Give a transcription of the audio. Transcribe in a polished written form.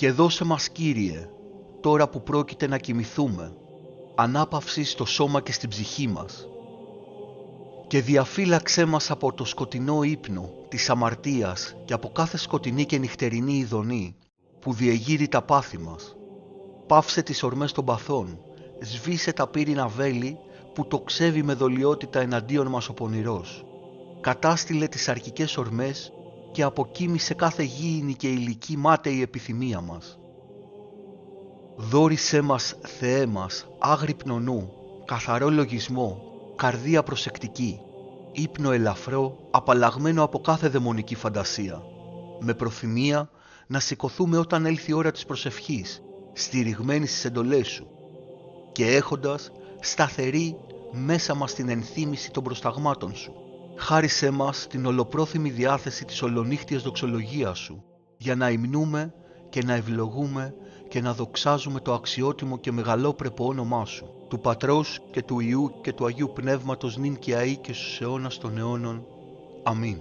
Και δώσε μας, Κύριε, τώρα που πρόκειται να κοιμηθούμε, ανάπαυση στο σώμα και στην ψυχή μας. Και διαφύλαξέ μας από το σκοτεινό ύπνο της αμαρτίας και από κάθε σκοτεινή και νυχτερινή ειδονή που διεγείρει τα πάθη μας. Πάυσε τις ορμές των παθών, σβήσε τα πύρινα βέλη που τοξεύει με δολιότητα εναντίον μας ο πονηρός. Κατάστηλε τις αρχικές ορμές και αποκοίμησε κάθε γήινη και ηλική μάταιη επιθυμία μας. Δώρισέ μας, Θεέ μας, άγρυπνο νου, καθαρό λογισμό, καρδία προσεκτική, ύπνο ελαφρό, απαλλαγμένο από κάθε δαιμονική φαντασία, με προθυμία να σηκωθούμε όταν έλθει η ώρα της προσευχής, στηριγμένοι στις εντολές Σου, και έχοντας σταθερή μέσα μας την ενθύμηση των προσταγμάτων Σου. Χάρισέ μας την ολοπρόθυμη διάθεση της ολονύχτιας δοξολογίας Σου, για να υμνούμε και να ευλογούμε και να δοξάζουμε το αξιότιμο και μεγαλόπρεπο όνομά Σου, του Πατρός και του Υιού και του Αγίου Πνεύματος νυν και αεί και στους αιώνας των αιώνων. Αμήν.